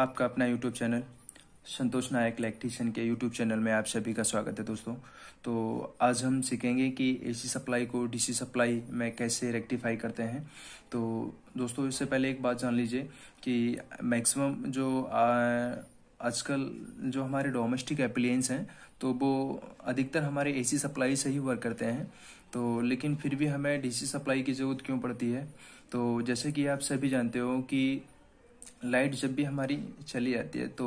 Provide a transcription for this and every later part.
आपका अपना YouTube channel संतोष नायक electrician के यूट्यूब चैनल में आप सभी का स्वागत है दोस्तों। तो आज हम सीखेंगे कि एसी सप्लाई को डीसी सप्लाई में कैसे रेक्टिफाई करते हैं। तो दोस्तों इससे पहले एक बात जान लीजिए कि मैक्सिमम जो आजकल जो हमारे डोमेस्टिक एप्लायंस हैं तो वो अधिकतर हमारे एसी सप्लाई से ही वर्क करते हैं। तो लेकिन फिर भी हमें डीसी सप्लाई की ज़रूरत क्यों पड़ती है। तो जैसे कि आप सभी जानते हो कि लाइट जब भी हमारी चली जाती है तो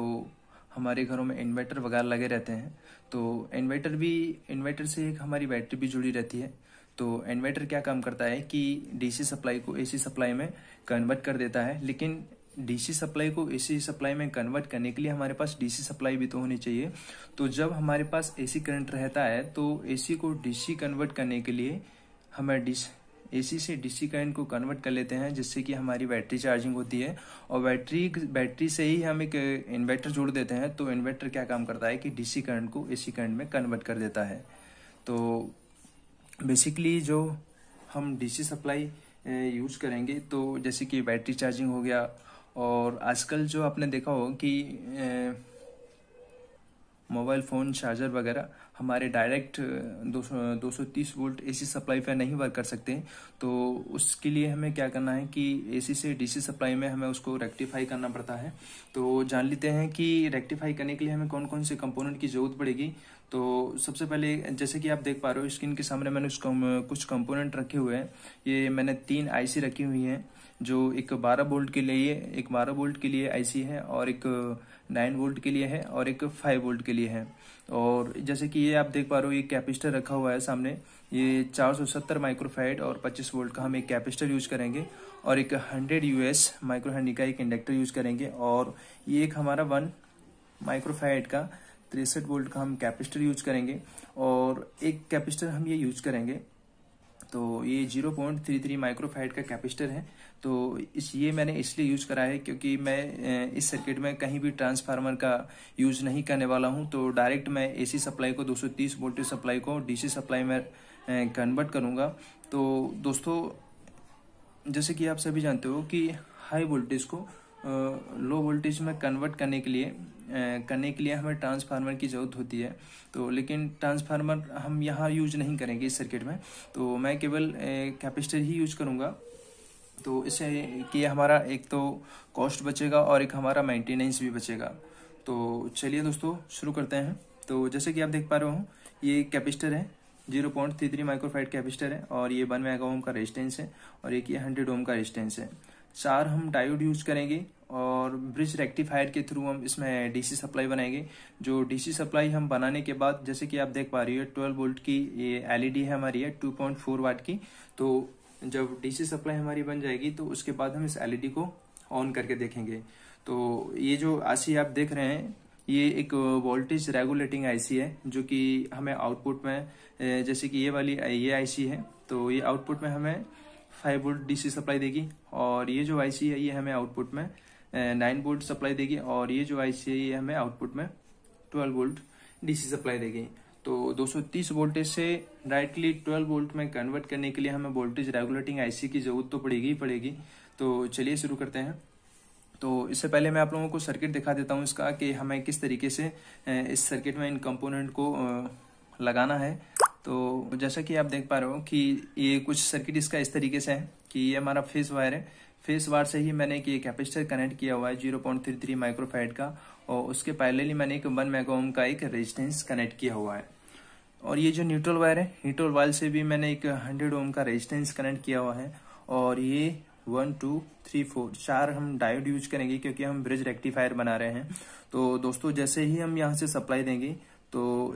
हमारे घरों में इन्वर्टर वगैरह लगे रहते हैं। तो इन्वर्टर से एक हमारी बैटरी भी जुड़ी रहती है। तो इन्वर्टर क्या काम करता है कि डीसी सप्लाई को एसी सप्लाई में कन्वर्ट कर देता है। लेकिन डीसी सप्लाई को एसी सप्लाई में कन्वर्ट करने के लिए हमारे पास डीसी सप्लाई भी तो होनी चाहिए। तो जब हमारे पास एसी करंट रहता है तो एसी को डीसी कन्वर्ट करने के लिए हमें एसी से डीसी करंट को कन्वर्ट कर लेते हैं, जिससे कि हमारी बैटरी चार्जिंग होती है। और बैटरी से ही हम एक इन्वर्टर जोड़ देते हैं। तो इन्वर्टर क्या काम करता है कि डीसी करंट को एसी करंट में कन्वर्ट कर देता है। तो बेसिकली जो हम डीसी सप्लाई यूज करेंगे तो जैसे कि बैटरी चार्जिंग हो गया, और आजकल जो आपने देखा हो कि मोबाइल फ़ोन चार्जर वगैरह हमारे डायरेक्ट 230 वोल्ट एसी सप्लाई पे नहीं वर्क कर सकते। तो उसके लिए हमें क्या करना है कि एसी से डीसी सप्लाई में हमें उसको रेक्टिफाई करना पड़ता है। तो जान लेते हैं कि रेक्टिफाई करने के लिए हमें कौन कौन से कंपोनेंट की ज़रूरत पड़ेगी। तो सबसे पहले जैसे कि आप देख पा रहे हो स्क्रीन के सामने मैंने कुछ कंपोनेंट रखे हुए हैं। ये मैंने 3 आईसी रखी हुई हैं, जो एक 12 वोल्ट के लिए आईसी है, और एक 9 वोल्ट के लिए है, और एक 5 वोल्ट के लिए है। और जैसे कि ये आप देख पा रहे हो ये कैपेसिटर रखा हुआ है सामने। ये 470 माइक्रोफैराड और 25 वोल्ट का हम एक कैपेसिटर यूज करेंगे, और एक 100 यूएस माइक्रोहेनरी का एक इंडक्टर यूज करेंगे। और ये एक हमारा 1 माइक्रोफैराड का 63 वोल्ट का हम कैपेसिटर यूज करेंगे, और एक कैपेसिटर हम ये यूज करेंगे। तो ये 0.33 माइक्रोफैराड का कैपेसिटर है। तो ये मैंने इसलिए यूज करा है क्योंकि मैं इस सर्किट में कहीं भी ट्रांसफार्मर का यूज नहीं करने वाला हूं। तो डायरेक्ट मैं एसी सप्लाई को 230 वोल्टेज सप्लाई को डीसी सप्लाई में कन्वर्ट करूंगा। तो दोस्तों जैसे कि आप सभी जानते हो कि हाई वोल्टेज को लो वोल्टेज में कन्वर्ट करने के लिए हमें ट्रांसफार्मर की ज़रूरत होती है। तो लेकिन ट्रांसफार्मर हम यहाँ यूज नहीं करेंगे इस सर्किट में। तो मैं केवल कैपेसिटर ही यूज करूँगा। तो इससे कि हमारा एक तो कॉस्ट बचेगा और एक हमारा मेंटेनेंस भी बचेगा। तो चलिए दोस्तों शुरू करते हैं। तो जैसे कि आप देख पा रहे हो ये कैपेसिटर है, 0.33 माइक्रोफैराड कैपेसिटर है, और ये 1 मेगा ओम का रेजिस्टेंस है, और एक ये 100 ओम का रेजिस्टेंस है। 4 हम डायोड यूज करेंगे, और ब्रिज रेक्टिफायर के थ्रू हम इसमें डीसी सप्लाई बनाएंगे। जो डीसी सप्लाई हम बनाने के बाद जैसे कि आप देख पा रही है 12 वोल्ट की ये एलईडी है हमारी, है 2.4 वाट की। तो जब डीसी सप्लाई हमारी बन जाएगी तो उसके बाद हम इस एलईडी को ऑन करके देखेंगे। तो ये जो आईसी आप देख रहे हैं ये एक वोल्टेज रेगुलेटिंग आईसी है, जो कि हमें आउटपुट में जैसे कि ये आईसी है तो ये आउटपुट में हमें 5 वोल्ट डीसी सप्लाई देगी, और ये जो आईसी है ये हमें आउटपुट में 9 वोल्ट सप्लाई देगी, और ये जो आईसी है ये हमें आउटपुट में 12 वोल्ट डीसी सप्लाई देगी। तो 230 वोल्टेज से डायरेक्टली 12 वोल्ट में कन्वर्ट करने के लिए हमें वोल्टेज रेगुलेटिंग आईसी की जरूरत तो पड़ेगी। तो चलिए शुरू करते हैं। तो इससे पहले मैं आप लोगों को सर्किट दिखा देता हूँ इसका कि हमें किस तरीके से इस सर्किट में इन कंपोनेंट को लगाना है। तो जैसा कि आप देख पा रहे हो कि ये कुछ सर्किट इसका इस तरीके से है कि ये हमारा फेस वायर है। फेस वायर से ही मैंने एक कैपेसिटर कनेक्ट किया हुआ है 0.33 माइक्रोफैराड का, और उसके पैरेलली मैंने एक 1 मेगा ओम का एक रेजिस्टेंस कनेक्ट किया हुआ है। और ये जो न्यूट्रल वायर है, न्यूट्रल वायर से भी मैंने एक 100 ओम का रेजिस्टेंस कनेक्ट किया हुआ है। और ये 1 2 3 4 4 हम डायोड यूज करेंगे क्योंकि हम ब्रिज रेक्टिफायर बना रहे हैं। तो दोस्तों जैसे ही हम यहाँ से सप्लाई देंगे तो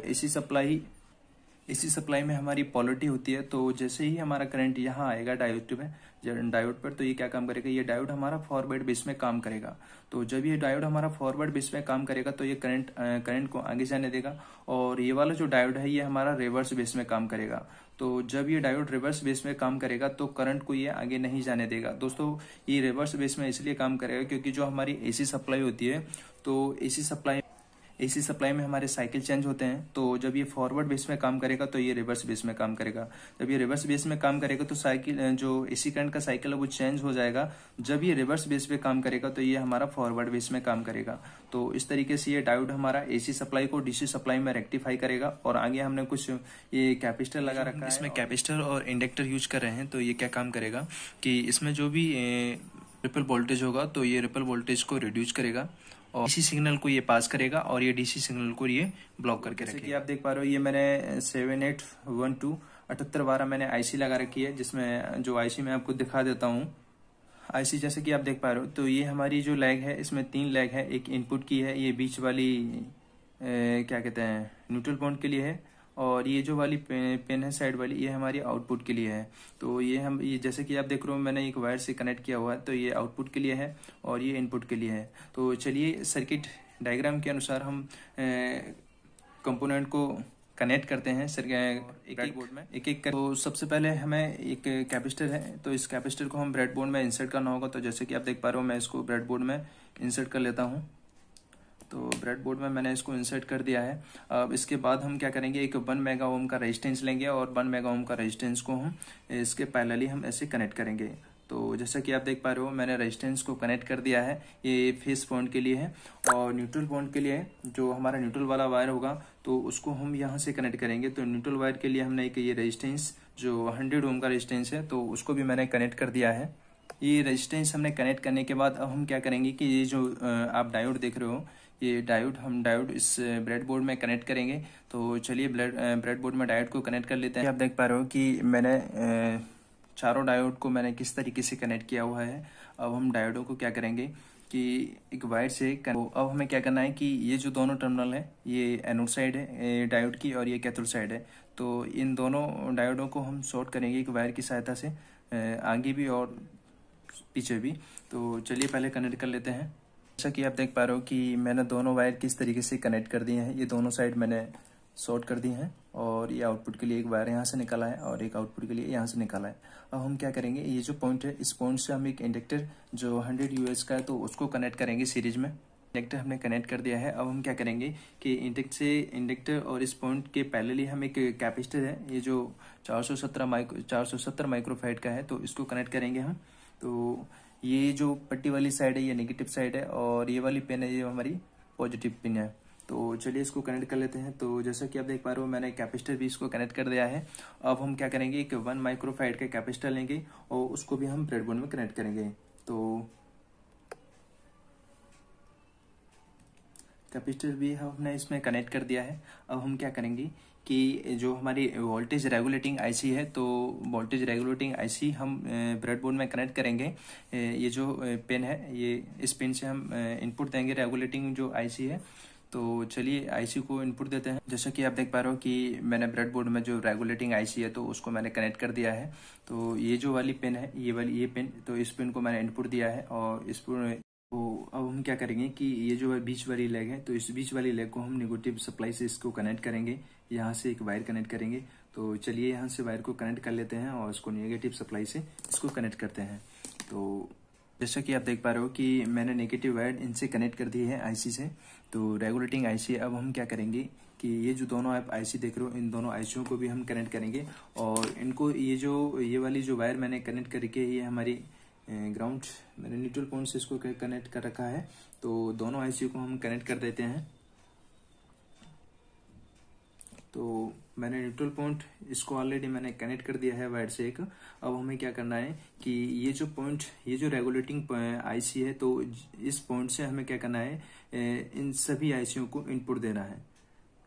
एसी सप्लाई में हमारी पोलरिटी होती है। तो जैसे ही हमारा करंट यहाँ आएगा डायोड पर, तो ये क्या काम करेगा, ये डायोड हमारा फॉरवर्ड बेस में काम करेगा। तो जब ये डायोड हमारा फॉरवर्ड बेस में काम करेगा तो ये करंट को आगे जाने देगा, और ये वाला जो डायोड है ये हमारा रिवर्स बेस में काम करेगा। तो जब ये डायोड रिवर्स बेस में काम करेगा तो करंट को ये आगे नहीं जाने देगा। दोस्तों ये रिवर्स बेस में इसलिए काम करेगा क्योंकि जो हमारी एसी सप्लाई होती है तो एसी सप्लाई में हमारे साइकिल चेंज होते हैं, तो जब ये फॉरवर्ड बेस में काम करेगा तो ये रिवर्स बेस में काम करेगा। जब ये रिवर्स बेस में काम करेगा तो साइकिल जो एसी करंट का साइकिल है वो चेंज हो जाएगा। जब ये रिवर्स बेस पे काम करेगा तो ये हमारा फॉरवर्ड बेस में काम करेगा। तो इस तरीके से ये डायोड हमारा एसी सप्लाई को डीसी सप्लाई में रेक्टिफाई करेगा। और आगे हमने कुछ ये कैपेसिटर लगा रखा है, इसमें कैपेसिटर और इंडक्टर यूज कर रहे हैं। तो ये क्या काम करेगा कि इसमें जो भी रिपल वोल्टेज होगा तो ये रिपल वोल्टेज को रिड्यूस करेगा और डीसी सिग्नल को ये पास करेगा और ये डीसी सिग्नल को ये ब्लॉक करके रखेगा। जैसे कि आप देख पा रहे हो, ये मैंने 7812 मैंने आईसी लगा रखी है, जिसमें जो आईसी मैं आपको दिखा देता हूँ। आईसी जैसे कि आप देख पा रहे हो, तो ये हमारी जो लैग है इसमें 3 लैग है। एक इनपुट की है, ये बीच वाली क्या कहते हैं न्यूट्रल पॉइंट के लिए है, और ये जो वाली पेन है साइड वाली, ये हमारी आउटपुट के लिए है। तो ये जैसे कि आप देख रहे हो, मैंने एक वायर से कनेक्ट किया हुआ है, तो ये आउटपुट के लिए है और ये इनपुट के लिए है। तो चलिए सर्किट डायग्राम के अनुसार हम कंपोनेंट को कनेक्ट करते हैं एक बोर्ड में एक एक कर। तो सबसे पहले हमें एक कैपेसिटर है, तो इस कैपेसिटर को हम ब्रेडबोर्ड में इंसर्ट करना होगा। तो जैसे कि आप देख पा रहे हो, मैं इसको ब्रेडबोर्ड में इंसर्ट कर लेता हूँ। तो ब्रेडबोर्ड में मैंने इसको इंसर्ट कर दिया है। अब इसके बाद हम क्या करेंगे, एक 1 मेगा ओम का रेजिस्टेंस लेंगे और 1 मेगा ओम का रेजिस्टेंस को हम इसके पैरेलली हम ऐसे कनेक्ट करेंगे। तो जैसा कि आप देख पा रहे हो, मैंने रेजिस्टेंस को कनेक्ट कर दिया है। ये फेस पॉइंट के लिए है और न्यूट्रल पॉइंट के लिए जो हमारा न्यूट्रल वाला वायर होगा तो उसको हम यहाँ से कनेक्ट करेंगे। तो न्यूट्रल वायर के लिए हमने एक ये रेजिस्टेंस जो 100 ओम का रेजिस्टेंस है, तो उसको भी मैंने कनेक्ट कर दिया है। ये रेजिस्टेंस हमने कनेक्ट करने के बाद अब हम क्या करेंगे कि ये जो आप डायोड देख रहे हो, ये डायोड इस ब्रेडबोर्ड में कनेक्ट करेंगे। तो चलिए ब्रेडबोर्ड में डायोड को कनेक्ट कर लेते हैं। आप देख पा रहे हो कि मैंने चारों डायोड को मैंने किस तरीके से कनेक्ट किया हुआ है। अब हम डायोडों को क्या करेंगे कि एक वायर से अब हमें क्या करना है कि ये जो दोनों टर्मिनल है, ये एनोड साइड है डायोड की और ये कैथोड साइड है। तो इन दोनों डायोडों को हम शॉर्ट करेंगे एक वायर की सहायता से, आगे भी और पीछे भी। तो चलिए पहले कनेक्ट कर लेते हैं। जैसा कि आप देख पा रहे हो कि मैंने दोनों वायर किस तरीके से कनेक्ट कर दिए हैं। ये दोनों साइड मैंने शॉर्ट कर दी हैं और ये आउटपुट के लिए एक वायर यहाँ से निकाला है और एक आउटपुट के लिए यहाँ से निकाला है। अब हम क्या करेंगे, ये जो पॉइंट है, इस पॉइंट से हम एक इंडक्टर जो 100 यूएच का है तो उसको कनेक्ट करेंगे सीरीज में। इंडक्टर हमने कनेक्ट कर दिया है। अब हम क्या करेंगे कि इंडक्टर और इस पॉइंट के पैरेलली हम एक कैपेसिटर है, ये जो 470 माइक्रोफैराड का है, तो इसको कनेक्ट करेंगे हम। तो ये जो पट्टी वाली साइड है ये नेगेटिव साइड है और ये वाली पिन है ये हमारी पॉजिटिव पिन है। तो चलिए इसको कनेक्ट कर लेते हैं। तो जैसा कि आप देख पा रहे हो, मैंने कैपेसिटर भी इसको कनेक्ट कर दिया है। अब हम क्या करेंगे, एक 1 माइक्रोफैराड का कैपेसिटर लेंगे और उसको भी हम ब्रेडबोर्ड में कनेक्ट करेंगे। तो कैपेसिटर भी हमने इसमें कनेक्ट कर दिया है। अब हम क्या करेंगे कि जो हमारी वोल्टेज रेगुलेटिंग आईसी है, तो वोल्टेज रेगुलेटिंग आईसी हम ब्रेडबोर्ड में कनेक्ट करेंगे। ये जो पिन है, ये इस पिन से हम इनपुट देंगे रेगुलेटिंग जो आईसी है। तो चलिए आईसी को इनपुट देते हैं। जैसा कि आप देख पा रहे हो कि मैंने ब्रेडबोर्ड में जो रेगुलेटिंग आईसी है तो उसको मैंने कनेक्ट कर दिया है। तो ये जो वाली पिन है, ये पिन, तो इस पिन को मैंने इनपुट दिया है और इस तो अब हम क्या करेंगे कि ये जो बीच वाली लेग है, तो इस बीच वाली लेग को हम नेगेटिव सप्लाई से इसको कनेक्ट करेंगे। यहाँ से एक वायर कनेक्ट करेंगे। तो चलिए यहाँ से वायर को कनेक्ट कर लेते हैं और इसको नेगेटिव सप्लाई से इसको कनेक्ट करते हैं। तो जैसा कि आप देख पा रहे हो कि मैंने नेगेटिव वायर इनसे कनेक्ट कर दी है आईसी से, तो रेगुलेटिंग आईसी। अब हम क्या करेंगे कि ये जो दोनों आप आईसी देख रहे हो, इन दोनों आईसीओ को भी हम कनेक्ट करेंगे और इनको ये वाली जो वायर मैंने कनेक्ट करके, ये हमारी ग्राउंड मैंने न्यूट्रल पॉइंट से इसको कनेक्ट कर रखा है। तो दोनों आईसी को हम कनेक्ट कर देते हैं। तो मैंने न्यूट्रल पॉइंट इसको ऑलरेडी मैंने कनेक्ट कर दिया है वायर से एक। अब हमें क्या करना है कि ये जो पॉइंट, ये जो रेगुलेटिंग आईसी है, तो इस पॉइंट से हमें क्या करना है, इन सभी आईसीओ को इनपुट देना है।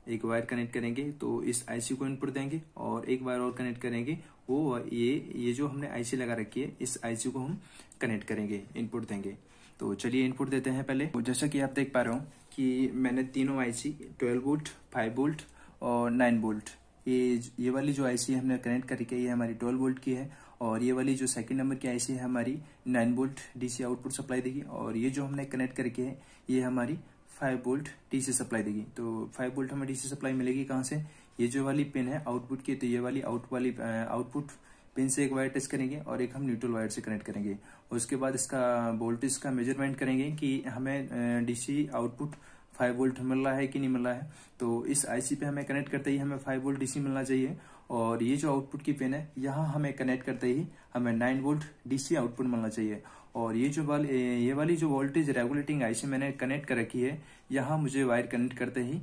एक वायर कनेक्ट करेंगे तो इस आईसी को इनपुट देंगे और एक वायर और कनेक्ट करेंगे, वो ये जो हमने आईसी लगा रखी है, इस आईसी को हम कनेक्ट करेंगे, इनपुट देंगे। तो चलिए इनपुट देते हैं पहले। तो जैसा कि आप देख पा रहे हो कि मैंने तीनों आईसी 12 वोल्ट, 5 वोल्ट और 9 वोल्ट, ये वाली जो आईसी हमने कनेक्ट करके, ये हमारी 12 वोल्ट की है और ये वाली जो सेकंड नंबर की आईसी है हमारी 9 वोल्ट डीसी आउटपुट सप्लाई देगी और ये जो हमने कनेक्ट करके है ये हमारी 5 वोल्ट डीसी सप्लाई देगी। तो 5 वोल्ट हमें डीसी सप्लाई मिलेगी कहाँ से, ये जो वाली पिन है आउटपुट की, तो ये वाली आउटपुट पिन से एक वायर टच करेंगे और एक हम न्यूट्रल वायर से कनेक्ट करेंगे। और उसके बाद इसका वोल्टेज का मेजरमेंट करेंगे कि हमें डीसी आउटपुट 5 वोल्ट मिल रहा है कि नहीं मिल रहा है। तो इस आईसी पे हमें कनेक्ट करते ही हमें 5 वोल्ट डीसी मिलना चाहिए। और ये जो आउटपुट की पिन है यहाँ हमें कनेक्ट करते ही हमें 9 वोल्ट डीसी आउटपुट मिलना चाहिए। और ये वाली जो वोल्टेज रेगुलेटिंग आईसी मैंने कनेक्ट कर रखी है, यहाँ मुझे वायर कनेक्ट करते ही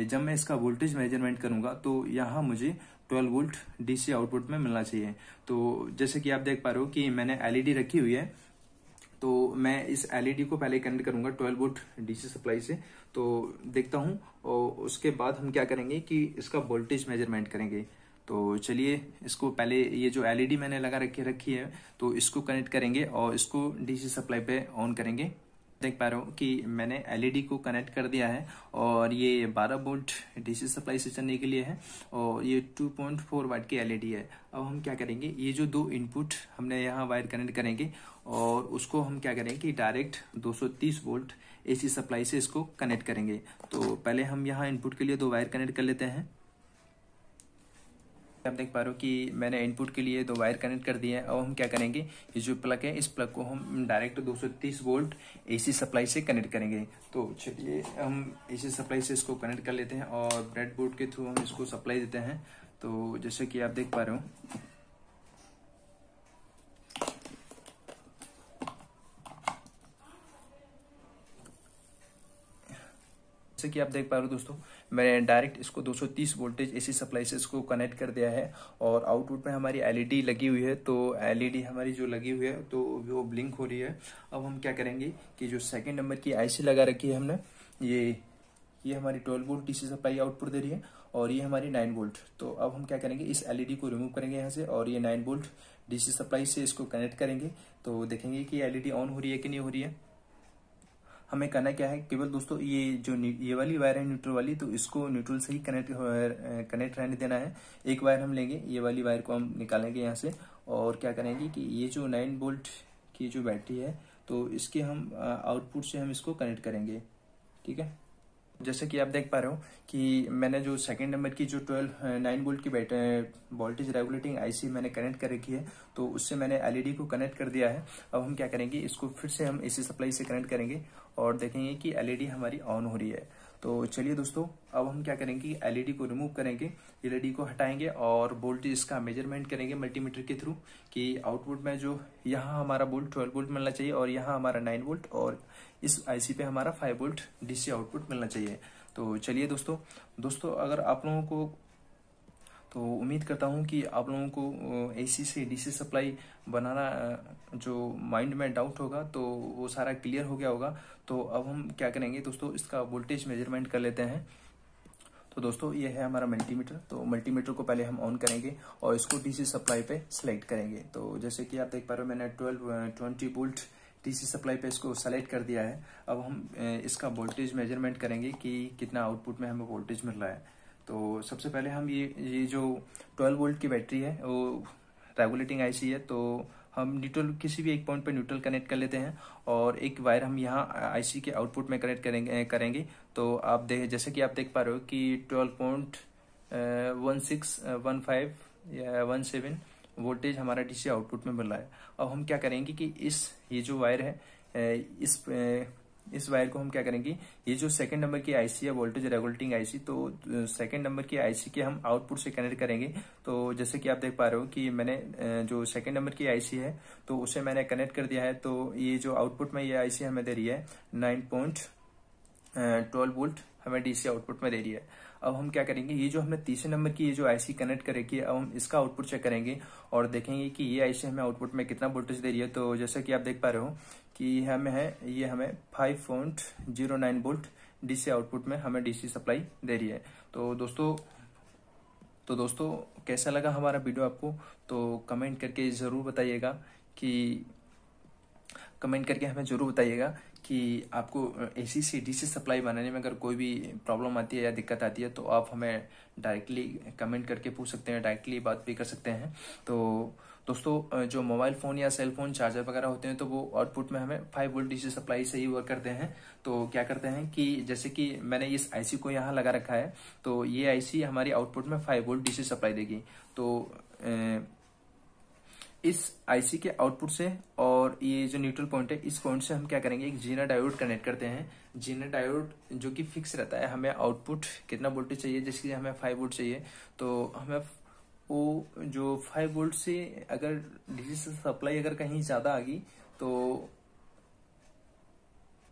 जब मैं इसका वोल्टेज मेजरमेंट करूंगा तो यहाँ मुझे 12 वोल्ट डीसी आउटपुट में मिलना चाहिए। तो जैसे कि आप देख पा रहे हो कि मैंने एलईडी रखी हुई है, तो मैं इस एलईडी को पहले कनेक्ट करूंगा 12 वोल्ट डीसी सप्लाई से। तो देखता हूं और उसके बाद हम क्या करेंगे कि इसका वोल्टेज मेजरमेंट करेंगे। तो चलिए इसको पहले, ये जो एलईडी मैंने लगा रखी है तो इसको कनेक्ट करेंगे और इसको डीसी सप्लाई पे ऑन करेंगे। देख पा रहे हो कि मैंने एलईडी को कनेक्ट कर दिया है और ये 12 वोल्ट डीसी सप्लाई से चलने के लिए है और ये 2.4 वाट की एलईडी है। अब हम क्या करेंगे, ये जो दो इनपुट हमने यहाँ वायर कनेक्ट करेंगे और उसको हम क्या करेंगे कि डायरेक्ट 230 वोल्ट एसी सप्लाई से इसको कनेक्ट करेंगे। तो पहले हम यहाँ इनपुट के लिए दो वायर कनेक्ट कर लेते हैं। आप देख पा रहे हो कि मैंने इनपुट के लिए दो वायर कनेक्ट कर दिए हैं। अब हम क्या करेंगे, ये जो प्लग है इस प्लग को हम डायरेक्ट 230 वोल्ट एसी सप्लाई से कनेक्ट करेंगे। तो चलिए हम एसी सप्लाई से इसको कनेक्ट कर लेते हैं और ब्रेडबोर्ड के थ्रू हम इसको सप्लाई देते हैं। तो जैसे कि आप देख पा रहे हो, जैसे कि आप देख पा रहे हो दोस्तों, मैंने डायरेक्ट इसको 230 वोल्टेज एसी सप्लाई से इसको कनेक्ट कर दिया है और आउटपुट में हमारी एलईडी लगी हुई है। तो एलईडी हमारी जो लगी हुई है तो वो ब्लिंक हो रही है। अब हम क्या करेंगे कि जो सेकंड नंबर की आईसी लगा रखी है हमने, ये हमारी 12 वोल्ट डीसी सप्लाई आउटपुट दे रही है और ये हमारी 9 वोल्ट। तो अब हम क्या करेंगे, इस एलईडी को रिमूव करेंगे यहाँ से और ये 9 वोल्ट डीसी सप्लाई से इसको कनेक्ट करेंगे। तो देखेंगे कि एलईडी ऑन हो रही है कि नहीं हो रही है। हमें करना क्या है, केवल दोस्तों ये वाली वायर है न्यूट्रल वाली, तो इसको न्यूट्रल से ही कनेक्ट रहने देना है। एक वायर हम लेंगे, ये वाली वायर को हम निकालेंगे यहाँ से और क्या करेंगे कि ये जो 9 वोल्ट की जो बैटरी है तो इसके हम आउटपुट से हम इसको कनेक्ट करेंगे। ठीक है, जैसे कि आप देख पा रहे हो कि मैंने जो सेकंड नंबर की जो 9 वोल्ट की वोल्टेज रेगुलेटिंग आईसी मैंने कनेक्ट कर रखी है, तो उससे मैंने एलईडी को कनेक्ट कर दिया है। अब हम क्या करेंगे, इसको फिर से हम एसी सप्लाई से कनेक्ट करेंगे और देखेंगे कि एलईडी हमारी ऑन हो रही है। तो चलिए दोस्तों, अब हम क्या करेंगे, एलईडी को रिमूव करेंगे, एलईडी को हटाएंगे और वोल्टेज इसका मेजरमेंट करेंगे मल्टीमीटर के थ्रू कि आउटपुट में जो यहाँ हमारा वोल्ट 12 वोल्ट मिलना चाहिए और यहाँ हमारा 9 वोल्ट और इस आईसी पे हमारा 5 वोल्ट डीसी आउटपुट मिलना चाहिए। तो चलिए दोस्तों अगर आप लोगों को, तो उम्मीद करता हूँ कि आप लोगों को एसी से डीसी सप्लाई बनाना जो माइंड में डाउट होगा तो वो सारा क्लियर हो गया होगा। तो अब हम क्या करेंगे दोस्तों, इसका वोल्टेज मेजरमेंट कर लेते हैं। तो दोस्तों ये है हमारा मल्टीमीटर। तो मल्टीमीटर को पहले हम ऑन करेंगे और इसको डीसी सप्लाई पे सिलेक्ट करेंगे। तो जैसे कि आप देख पा रहे हो, मैंने 20 वोल्ट डीसी सप्लाई पे इसको सेलेक्ट कर दिया है। अब हम इसका वोल्टेज मेजरमेंट करेंगे कि कितना आउटपुट में हमें वोल्टेज मिल रहा है। तो सबसे पहले हम ये जो 12 वोल्ट की बैटरी है वो रेगुलेटिंग आईसी है, तो हम न्यूट्रल किसी भी एक पॉइंट पे न्यूट्रल कनेक्ट कर लेते हैं और एक वायर हम यहाँ आईसी के आउटपुट में कनेक्ट करेंगे। तो आप जैसे कि आप देख पा रहे हो कि 12.1615 या 17 वोल्टेज हमारा डीसी आउटपुट में मिल रहा है। अब हम क्या करेंगे कि ये जो वायर है इस वायर को हम क्या करेंगे, ये जो सेकंड नंबर की आईसी है वोल्टेज रेगुलेटिंग आईसी, तो सेकंड नंबर की आईसी के हम आउटपुट से कनेक्ट करेंगे। तो जैसे कि आप देख पा रहे हो कि मैंने जो सेकंड नंबर की आईसी है तो उसे मैंने कनेक्ट कर दिया है। तो ये जो आउटपुट में ये आईसी हमें दे रही है 9.12 वोल्ट हमें डीसी आउटपुट में दे रही है। अब हम क्या करेंगे, ये जो हमने तीसरे नंबर की ये जो आईसी कनेक्ट कर रखी है, अब हम इसका आउटपुट चेक करेंगे और देखेंगे कि ये आईसी हमें आउटपुट में कितना वोल्टेज दे रही है। तो जैसे कि आप देख पा रहे हो कि ये हमें 5.09 वोल्ट डीसी आउटपुट में हमें डीसी सप्लाई दे रही है। तो दोस्तों कैसा लगा हमारा वीडियो आपको, तो कमेंट करके हमें जरूर बताइएगा कि आपको एसी से डीसी सप्लाई बनाने में अगर कोई भी प्रॉब्लम आती है या दिक्कत आती है तो आप हमें डायरेक्टली कमेंट करके पूछ सकते हैं, डायरेक्टली बात भी कर सकते हैं। तो दोस्तों जो मोबाइल फोन या सेल फोन चार्जर वगैरह होते हैं तो वो आउटपुट में हमें 5 वोल्ट डीसी सप्लाई से ही वर्क करते हैं। तो क्या करते हैं कि जैसे कि मैंने इस आईसी को यहाँ लगा रखा है, तो ये आईसी हमारी आउटपुट में 5 वोल्ट डीसी सप्लाई देगी। तो इस आईसी के आउटपुट से और ये जो न्यूट्रल पॉइंट है, इस पॉइंट से हम क्या करेंगे, एक जीना डायोड कनेक्ट करते हैं। जीना डायोड जो कि फिक्स रहता है, हमें आउटपुट कितना वोल्टेज चाहिए, जैसे कि हमें 5 वोल्ट चाहिए, तो हमें वो जो 5 वोल्ट से अगर डीसी सप्लाई अगर कहीं ज्यादा आ गई तो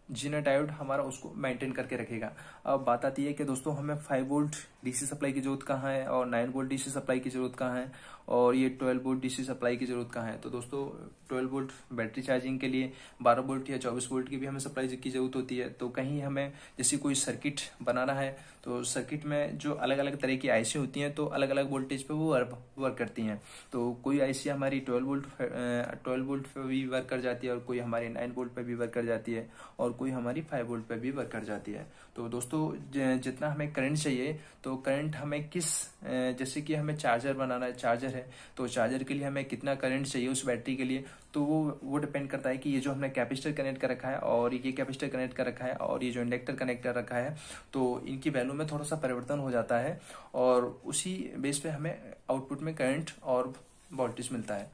जीना डायोड हमारा उसको मेंटेन करके रखेगा। अब बात आती है कि दोस्तों हमें 5 वोल्ट डीसी सप्लाई की जरूरत कहाँ है और 9 वोल्ट डीसी सप्लाई की जरूरत कहाँ है और ये 12 वोल्ट डीसी सप्लाई की जरूरत कहाँ है। तो दोस्तों 12 वोल्ट बैटरी चार्जिंग के लिए, 12 वोल्ट या 24 वोल्ट की भी हमें सप्लाई की जरूरत होती है। तो कहीं हमें जैसे कोई सर्किट बनाना है तो सर्किट में जो अलग अलग तरह की आईसी होती हैं तो अलग अलग वोल्टेज पे वो वर्क करती हैं। तो कोई आईसी हमारी 12 वोल्ट पे भी वर्क कर जाती है और कोई हमारी 9 वोल्ट पे भी वर्क कर जाती है और कोई हमारी 5 वोल्ट पे भी वर्क कर जाती है। तो दोस्तों जितना हमें करंट चाहिए, तो करंट हमें जैसे कि हमें चार्जर बनाना है, चार्जर है तो चार्जर के लिए हमें कितना करंट चाहिए उस बैटरी के लिए, तो वो डिपेंड करता है कि ये जो हमने कैपेसिटर कनेक्ट कर रखा है और ये कैपेसिटर कनेक्ट कर रखा है और ये जो इंडक्टर कनेक्ट कर रखा है, तो इनकी वैल्यू में थोड़ा सा परिवर्तन हो जाता है और उसी बेस पे हमें आउटपुट में करंट और वोल्टेज मिलता है।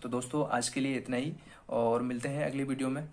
तो दोस्तों आज के लिए इतना ही और मिलते हैं अगली वीडियो में।